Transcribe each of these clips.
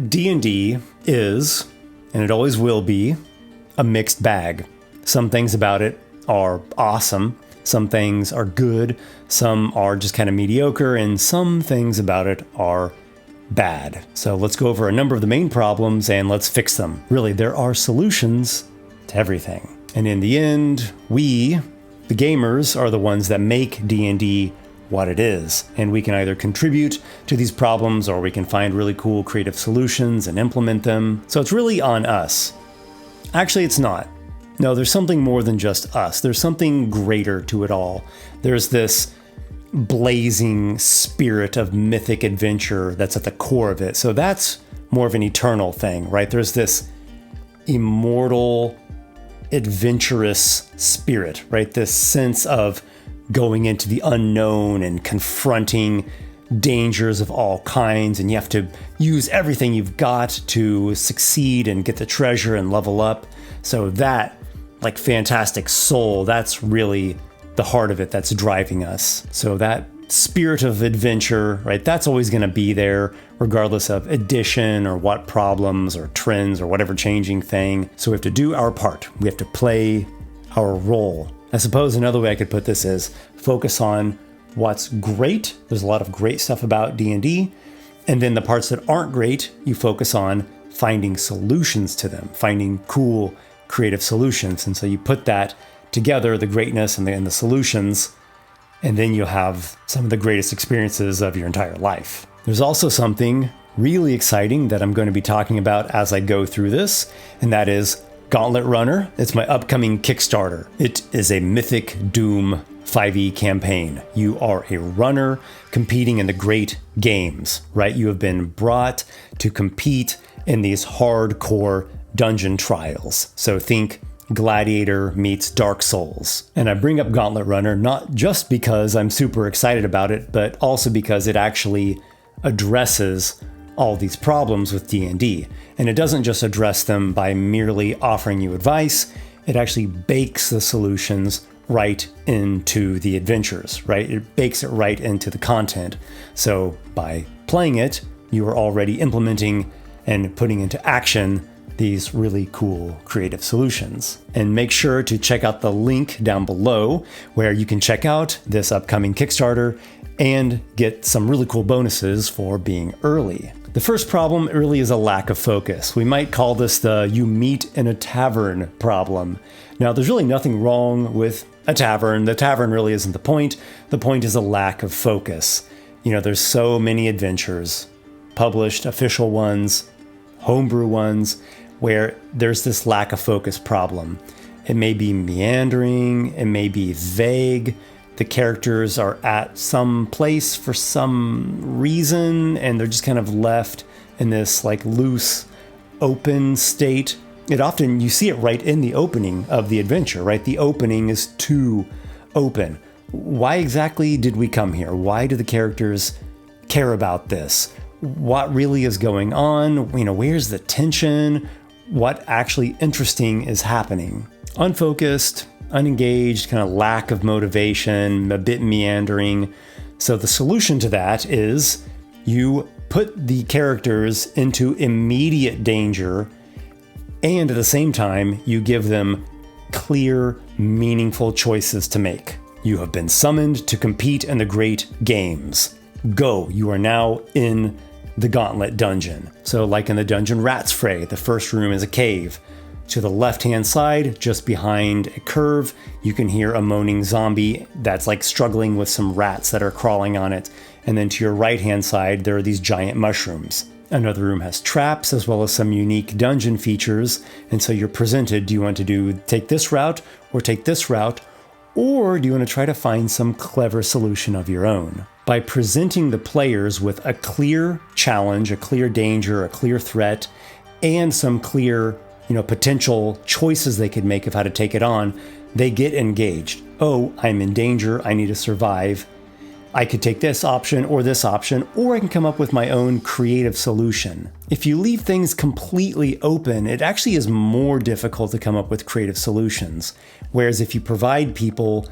D&D is, and it always will be, a mixed bag. Some things about it are awesome, some things are good, some are just kind of mediocre, and some things about it are bad. So let's go over a number of the main problems and let's fix them. Really, there are solutions to everything. And in the end, we, the gamers, are the ones that make D&D what it is. And we can either contribute to these problems or we can find really cool creative solutions and implement them. So it's really on us. Actually, it's not. No, there's something more than just us. There's something greater to it all. There's this blazing spirit of mythic adventure that's at the core of it. So that's more of an eternal thing, right? There's this immortal, adventurous spirit, right? This sense of going into the unknown and confronting dangers of all kinds, and you have to use everything you've got to succeed and get the treasure and level up. So that, like fantastic soul, that's really the heart of it that's driving us. So that spirit of adventure, right, that's always going to be there regardless of edition or what problems or trends or whatever changing thing. So we have to do our part. We have to play our role. I suppose another way I could put this is focus on what's great. There's a lot of great stuff about D&D. And then the parts that aren't great, you focus on finding solutions to them, finding cool, creative solutions. And so you put that together, the greatness and the solutions, and then you'll have some of the greatest experiences of your entire life. There's also something really exciting that I'm going to be talking about as I go through this, and that is Gauntlet Runner. It's my upcoming Kickstarter. It is a Mythic Doom 5e campaign. You are a runner competing in the great games, right? You have been brought to compete in these hardcore dungeon trials. So think Gladiator meets Dark Souls. And I bring up Gauntlet Runner not just because I'm super excited about it, but also because it actually addresses all these problems with D&D. And it doesn't just address them by merely offering you advice, it actually bakes the solutions right into the adventures, right? It bakes it right into the content. So by playing it, you are already implementing and putting into action these really cool creative solutions. And make sure to check out the link down below where you can check out this upcoming Kickstarter and get some really cool bonuses for being early. The first problem really is a lack of focus. We might call this the you meet in a tavern problem. Now, there's really nothing wrong with a tavern. The tavern really isn't the point. The point is a lack of focus. You know, there's so many adventures, published, official ones, homebrew ones, where there's this lack of focus problem. It may be meandering, it may be vague. The characters are at some place for some reason, and they're just kind of left in this like loose, open state. You see it right in the opening of the adventure, right? The opening is too open. Why exactly did we come here? Why do the characters care about this? What really is going on? You know, where's the tension? What actually interesting is happening? Unfocused, unengaged, kind of lack of motivation, a bit meandering. So the solution to that is you put the characters into immediate danger, and at the same time, you give them clear, meaningful choices to make. You have been summoned to compete in the great games. Go, you are now in the Gauntlet Dungeon. So like in the Dungeon Rats Fray, the first room is a cave. To the left-hand side, just behind a curve, you can hear a moaning zombie that's like struggling with some rats that are crawling on it. And then to your right-hand side, there are these giant mushrooms. Another room has traps as well as some unique dungeon features. And so you're presented, do you want to take this route or take this route? Or do you want to try to find some clever solution of your own? By presenting the players with a clear challenge, a clear danger, a clear threat, and some clear, potential choices they could make of how to take it on, they get engaged. Oh, I'm in danger. I need to survive. I could take this option, or I can come up with my own creative solution. If you leave things completely open, it actually is more difficult to come up with creative solutions. Whereas if you provide people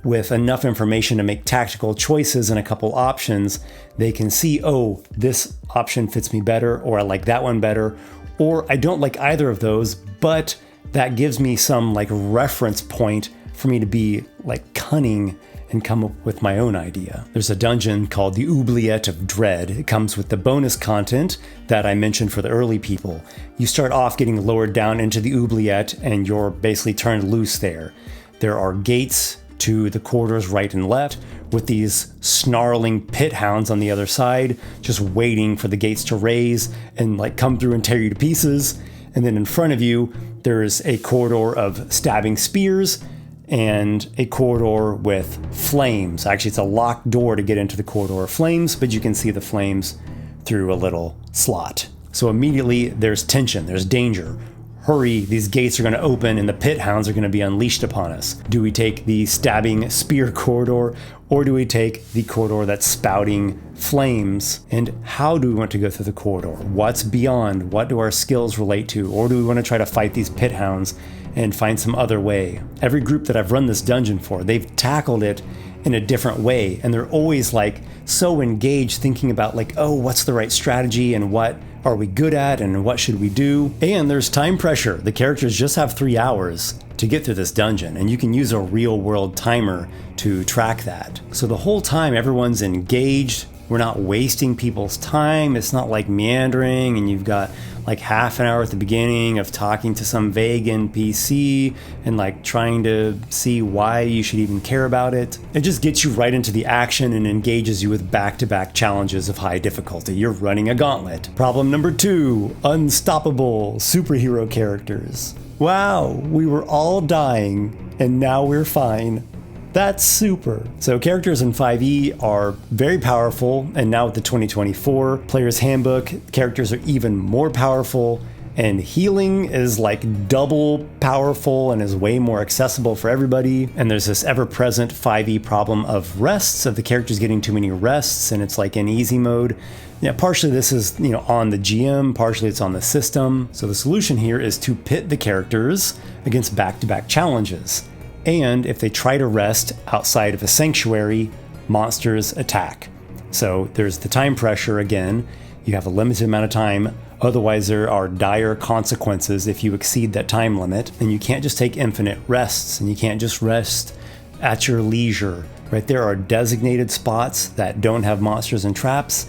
with enough information to make tactical choices and a couple options, they can see, oh, this option fits me better, or I like that one better, or I don't like either of those, but that gives me some like reference point for me to be like cunning and come up with my own idea. There's a dungeon called the Oubliette of Dread. It comes with the bonus content that I mentioned for the early people. You start off getting lowered down into the Oubliette and you're basically turned loose there. There are gates to the corridors right and left with these snarling pit hounds on the other side, just waiting for the gates to raise and like come through and tear you to pieces. And then in front of you, there's a corridor of stabbing spears and a corridor with flames. Actually, it's a locked door to get into the corridor of flames, but you can see the flames through a little slot. So immediately there's tension, there's danger. Hurry, these gates are going to open and the pit hounds are going to be unleashed upon us. Do we take the stabbing spear corridor, or do we take the corridor that's spouting flames? And how do we want to go through the corridor? What's beyond? What do our skills relate to? Or do we want to try to fight these pit hounds and find some other way? Every group that I've run this dungeon for, they've tackled it in a different way, and they're always like so engaged thinking about like, oh, what's the right strategy and what are we good at and what should we do? And there's time pressure. The characters just have 3 hours to get through this dungeon, and you can use a real world timer to track that. So the whole time everyone's engaged. We're not wasting people's time. It's not like meandering and you've got like half an hour at the beginning of talking to some vague NPC and like trying to see why you should even care about it. It just gets you right into the action and engages you with back-to-back challenges of high difficulty. You're running a gauntlet. Problem number 2, unstoppable superhero characters. Wow, we were all dying and now we're fine. That's super. So characters in 5e are very powerful, and now with the 2024 Player's Handbook, characters are even more powerful, and healing is like double powerful and is way more accessible for everybody. And there's this ever-present 5e problem of rests, of the characters getting too many rests, and it's like in easy mode. Yeah, partially this is, on the GM, partially it's on the system. So the solution here is to pit the characters against back-to-back challenges. And if they try to rest outside of a sanctuary, monsters attack. So there's the time pressure again. You have a limited amount of time. Otherwise, there are dire consequences if you exceed that time limit. And you can't just take infinite rests, and you can't just rest at your leisure. Right? There are designated spots that don't have monsters and traps.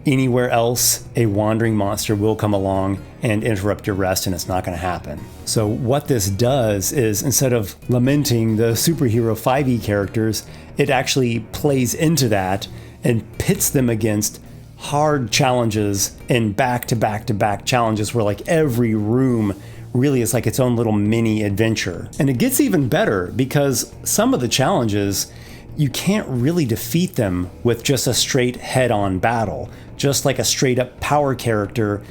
Anywhere else, a wandering monster will come along and interrupt your rest, and it's not going to happen. So what this does is, instead of lamenting the superhero 5e characters, it actually plays into that and pits them against hard challenges and back-to-back-to-back challenges where like every room really is like its own little mini adventure. And it gets even better because some of the challenges, you can't really defeat them with just a straight head-on battle. Just like a straight-up power character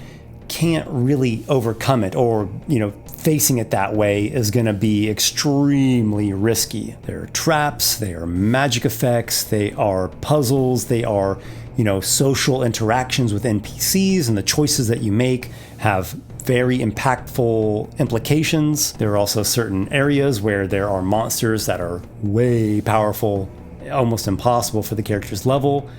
can't really overcome it, or, facing it that way is going to be extremely risky. There are traps, there are magic effects, they are puzzles, they are, social interactions with NPCs, and the choices that you make have very impactful implications. There are also certain areas where there are monsters that are way powerful, almost impossible for the character's level.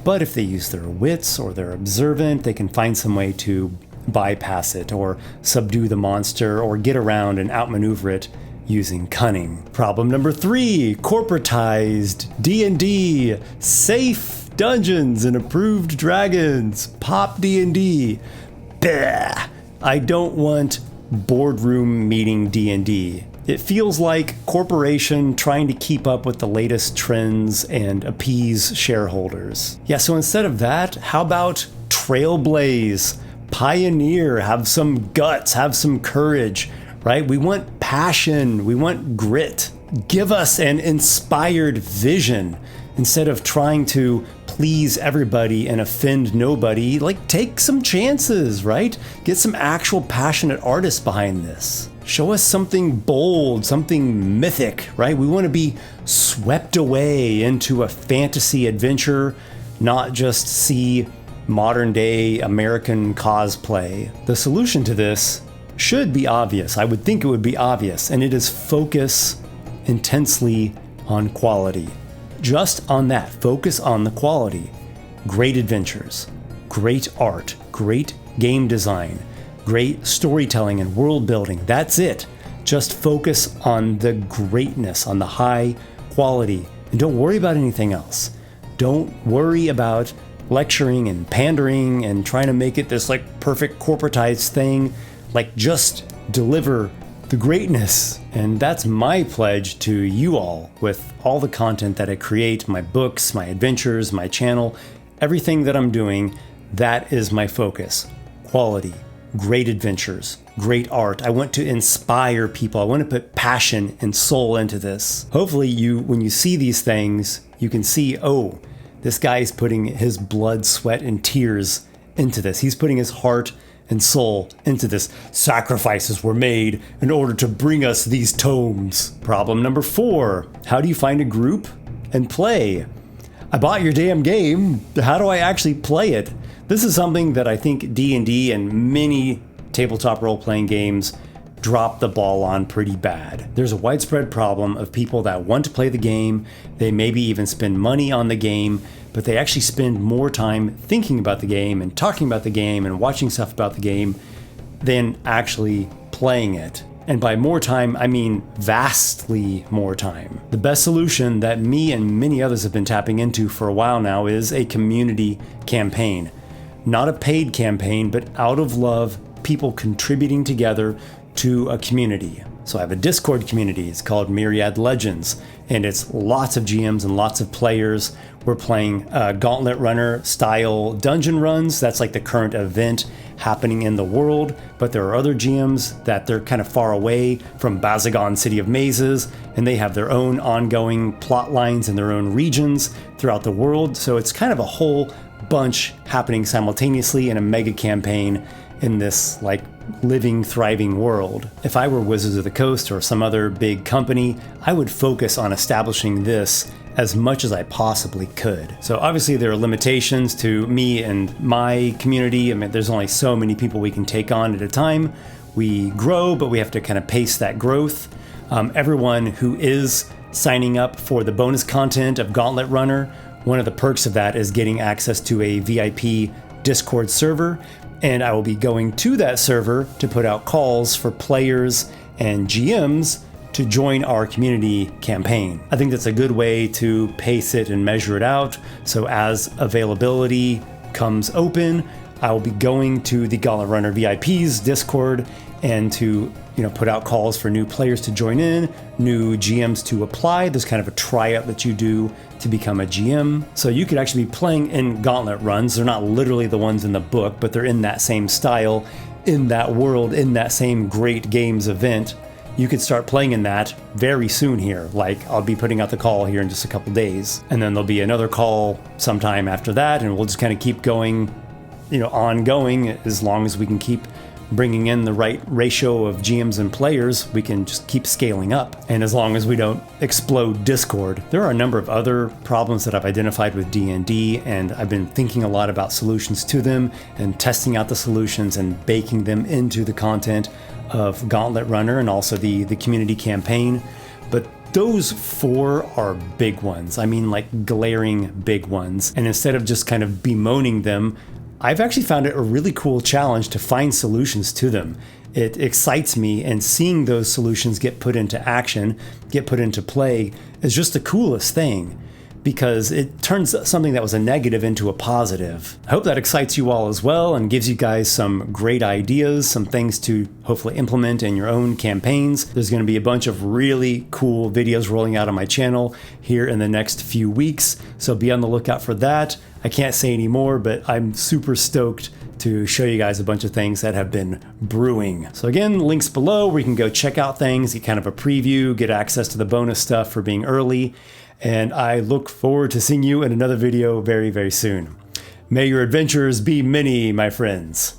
But if they use their wits or they're observant, they can find some way to bypass it or subdue the monster or get around and outmaneuver it using cunning. Problem number 3, corporatized D&D, safe dungeons and approved dragons, pop D&D. Bah! I don't want boardroom meeting D&D. It feels like corporation trying to keep up with the latest trends and appease shareholders. Yeah, so instead of that, how about trailblaze, pioneer, have some guts, have some courage, right? We want passion, we want grit. Give us an inspired vision instead of trying to please everybody and offend nobody. Like, take some chances, right? Get some actual passionate artists behind this. Show us something bold, something mythic, right? We want to be swept away into a fantasy adventure, not just see modern day American cosplay. The solution to this should be obvious. I would think it would be obvious, and it is focus intensely on quality. Just on that, focus on the quality. Great adventures, great art, great game design, great storytelling and world building. That's it. Just focus on the greatness, on the high quality, and don't worry about anything else. Don't worry about lecturing and pandering and trying to make it this like perfect corporatized thing. Like, just deliver the greatness. And that's my pledge to you all with all the content that I create, my books, my adventures, my channel, everything that I'm doing. That is my focus. Quality, great adventures, great art. I want to inspire people. I want to put passion and soul into this. Hopefully when you see these things, you can see, oh, this guy is putting his blood, sweat, and tears into this. He's putting his heart and soul into this. Sacrifices were made in order to bring us these tomes. Problem number 4, how do you find a group and play? I bought your damn game. How do I actually play it? This is something that I think D&D and many tabletop role-playing games drop the ball on pretty bad. There's a widespread problem of people that want to play the game. They maybe even spend money on the game, but they actually spend more time thinking about the game and talking about the game and watching stuff about the game than actually playing it. And by more time, I mean vastly more time. The best solution that me and many others have been tapping into for a while now is a community campaign. Not a paid campaign, but out of love, people contributing together to a community. So I have a Discord community. It's called Myriad Legends, and it's lots of GMs and lots of players. We're playing Gauntlet Runner style dungeon runs. That's like the current event happening in the world, but there are other GMs that they're kind of far away from Bazagon City of Mazes, and they have their own ongoing plot lines in their own regions throughout the world. So it's kind of a whole bunch happening simultaneously in a mega campaign in this like living, thriving world. If I were Wizards of the Coast or some other big company, I would focus on establishing this as much as I possibly could. So obviously there are limitations to me and my community. I mean, there's only so many people we can take on at a time. We grow, but we have to kind of pace that growth. Everyone who is signing up for the bonus content of Gauntlet Runner, one of the perks of that is getting access to a VIP Discord server. And I will be going to that server to put out calls for players and GMs to join our community campaign. I think that's a good way to pace it and measure it out. So as availability comes open, I will be going to the Gauntlet Runner VIP's Discord and to put out calls for new players to join in, new GMs to apply. There's kind of a tryout that you do to become a GM. So you could actually be playing in Gauntlet runs. They're not literally the ones in the book, but they're in that same style, in that world, in that same great games event. You could start playing in that very soon here. Like, I'll be putting out the call here in just a couple days. And then there'll be another call sometime after that, and we'll just kind of keep going, ongoing as long as we can keep bringing in the right ratio of GMs and players. We can just keep scaling up. And as long as we don't explode Discord. There are a number of other problems that I've identified with D&D, and I've been thinking a lot about solutions to them and testing out the solutions and baking them into the content of Gauntlet Runner and also the community campaign. But those 4 are big ones. I mean, like glaring big ones. And instead of just kind of bemoaning them, I've actually found it a really cool challenge to find solutions to them. It excites me, and seeing those solutions get put into action, get put into play, is just the coolest thing, because it turns something that was a negative into a positive. I hope that excites you all as well and gives you guys some great ideas, some things to hopefully implement in your own campaigns. There's going to be a bunch of really cool videos rolling out on my channel here in the next few weeks, so be on the lookout for that. I can't say any more, but I'm super stoked to show you guys a bunch of things that have been brewing. So again, links below where you can go check out things, get kind of a preview, get access to the bonus stuff for being early. And I look forward to seeing you in another video very, very soon. May your adventures be many, my friends.